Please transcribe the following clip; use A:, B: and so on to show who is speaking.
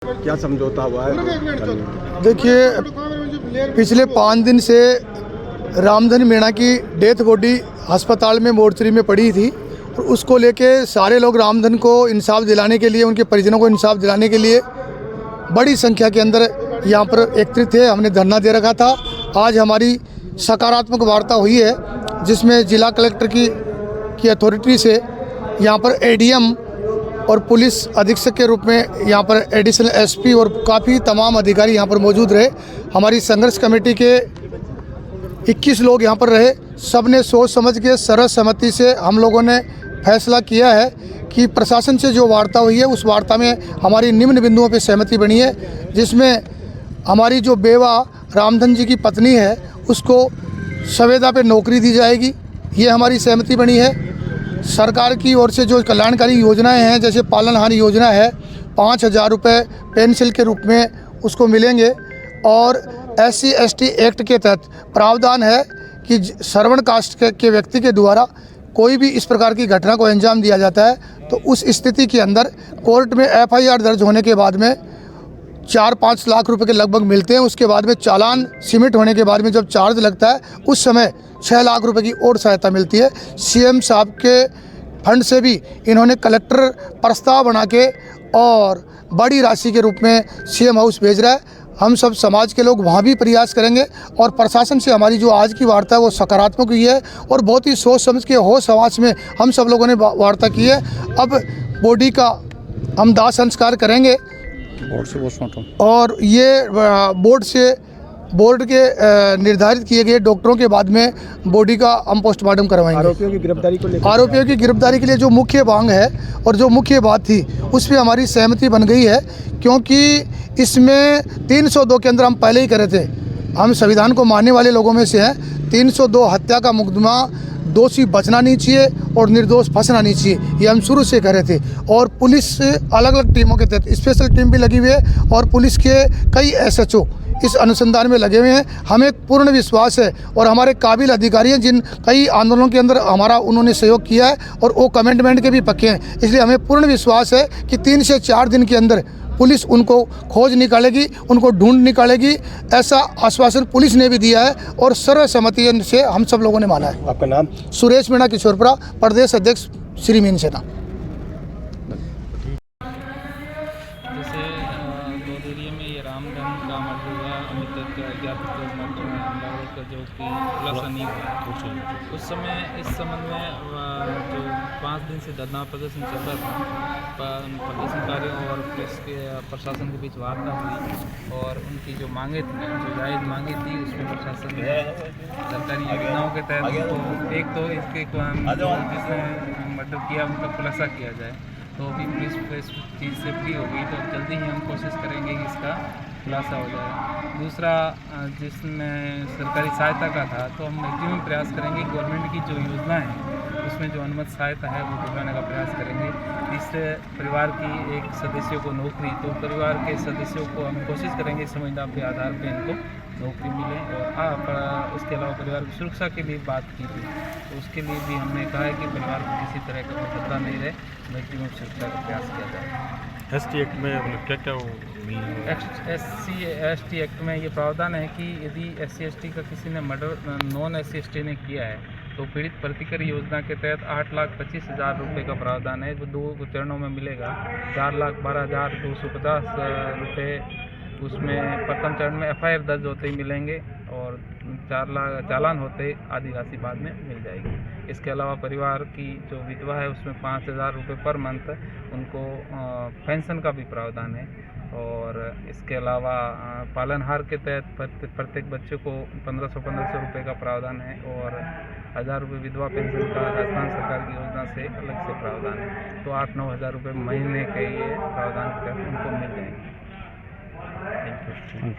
A: क्या समझौता हुआ है?
B: देखिए, पिछले 5 दिन से रामधन मीणा की डेथ बॉडी अस्पताल में मोर्चरी में पड़ी थी और उसको लेके सारे लोग रामधन को इंसाफ दिलाने के लिए, उनके परिजनों को इंसाफ दिलाने के लिए बड़ी संख्या के अंदर यहाँ पर एकत्रित थे। हमने धरना दे रखा था। आज हमारी सकारात्मक वार्ता हुई है जिसमें जिला कलेक्टर की अथॉरिटी से यहाँ पर एडीएम और पुलिस अधीक्षक के रूप में यहाँ पर एडिशनल एसपी और काफ़ी तमाम अधिकारी यहाँ पर मौजूद रहे। हमारी संघर्ष कमेटी के 21 लोग यहाँ पर रहे। सब ने सोच समझ के सर्वसम्मति से हम लोगों ने फैसला किया है कि प्रशासन से जो वार्ता हुई है उस वार्ता में हमारी निम्न बिंदुओं पर सहमति बनी है, जिसमें हमारी जो बेवा रामधन जी की पत्नी है उसको संविदा पे नौकरी दी जाएगी, ये हमारी सहमति बनी है। सरकार की ओर से जो कल्याणकारी योजनाएं हैं, जैसे पालनहार योजना है, 5,000 रुपये पेंशन के रूप में उसको मिलेंगे। और SC/ST एक्ट के तहत प्रावधान है कि श्रवण कास्ट के व्यक्ति के द्वारा कोई भी इस प्रकार की घटना को अंजाम दिया जाता है तो उस स्थिति के अंदर कोर्ट में FIR दर्ज होने के बाद में 4-5 लाख रुपए के लगभग मिलते हैं। उसके बाद में चालान सिमिट होने के बाद में जब चार्ज लगता है उस समय 6 लाख रुपए की और सहायता मिलती है। CM साहब के फंड से भी इन्होंने कलेक्टर प्रस्ताव बना के और बड़ी राशि के रूप में CM हाउस भेज रहा है। हम सब समाज के लोग वहाँ भी प्रयास करेंगे और प्रशासन से हमारी जो आज की वार्ता है वो सकारात्मक हुई है और बहुत ही सोच समझ के होश हवास में हम सब लोगों ने वार्ता की है। अब बॉडी का हम दाह संस्कार करेंगे और ये बोर्ड के निर्धारित किए गए डॉक्टरों के बाद में बॉडी का हम पोस्टमार्टम करवाएंगे।
A: आरोपियों की
B: गिरफ्तारी के लिए जो मुख्य मांग है और जो मुख्य बात थी उस पर हमारी सहमति बन गई है, क्योंकि इसमें 302 के अंदर हम पहले ही करे थे। हम संविधान को मानने वाले लोगों में से हैं। 302 हत्या का मुकदमा, दोषी बचना नहीं चाहिए और निर्दोष फंसना नहीं चाहिए, ये हम शुरू से कर रहे थे। और पुलिस अलग अलग टीमों के तहत स्पेशल टीम भी लगी हुई है और पुलिस के कई SHO इस अनुसंधान में लगे हुए हैं। हमें पूर्ण विश्वास है और हमारे काबिल अधिकारी हैं जिन कई आंदोलनों के अंदर हमारा उन्होंने सहयोग किया है और वो कमिटमेंट के भी पक्के हैं। इसलिए हमें पूर्ण विश्वास है कि 3 से 4 दिन के अंदर पुलिस उनको खोज निकालेगी, उनको ढूंढ निकालेगी। ऐसा आश्वासन पुलिस ने भी दिया है और सर्वसम्मति से हम सब लोगों ने माना है।
A: आपका नाम?
B: सुरेश मीणा किशोरपुरा, प्रदेश अध्यक्ष श्री मीन सेना।
C: जैसे 2 दिनों में ये रामधन का मर्डर हुआ, अभी तक अज्ञात हमलावरों का जो कि खुलासा नहीं हुआ। उस समय इस संबंध में जो 5 दिन से धरना प्रदर्शन चल रहा था, प्रदर्शनकारियों और पुलिस के प्रशासन के बीच वार्ता हुई और उनकी जो मांगे थी, जो जायज़ मांगे थी, उसमें प्रशासन ने सरकारी योजनाओं के तहत तो एक तो इसके जिसने मर्डर किया उनका खुलासा किया जाए, तो अभी पुलिस इस चीज़ से फ्री हो गई तो जल्दी ही हम कोशिश करेंगे कि इसका खुलासा हो जाए। दूसरा, जिसमें सरकारी सहायता का था तो हम मैक्सिमम प्रयास करेंगे गवर्नमेंट की जो योजना है उसमें जो अनुमत सहायता है वो दिलवाने का प्रयास करेंगे। इससे परिवार की एक सदस्यों को नौकरी, तो परिवार के सदस्यों को हम कोशिश करेंगे संविदा के आधार पर इनको नौकरी मिले। और उसके अलावा परिवार की सुरक्षा के लिए बात की थी, तो उसके लिए भी हमने कहा है कि परिवार को किसी तरह का खतरा नहीं रहे, मैक्सिमम सुरक्षा का प्रयास किया जाए।
D: ST एक्ट में क्या क्या
C: SC/ST एक्ट में ये प्रावधान है कि यदि SC/ST का किसी ने मर्डर नॉन SC/ST ने किया है तो पीड़ित प्रतिकर योजना के तहत 8,25,000 रुपये का प्रावधान है, वो 2 चरणों में मिलेगा। 4,12,250 रुपये उसमें प्रथम चरण में FIR दर्ज होते ही मिलेंगे और 4 लाख चालान होते आधी राशि बाद में मिल जाएगी। इसके अलावा परिवार की जो विधवा है उसमें 5,000 रुपये पर मंथ उनको पेंशन का भी प्रावधान है। और इसके अलावा पालनहार के तहत प्रत्येक बच्चे को 1500 रुपये का प्रावधान है और 1,000 रुपये विधवा पेंशन का राजस्थान सरकार की योजना से अलग से प्रावधान है। तो 8-9 हज़ार रुपये महीने के ये प्रावधान के तहत उनको मिल जाएंगे। Thank you.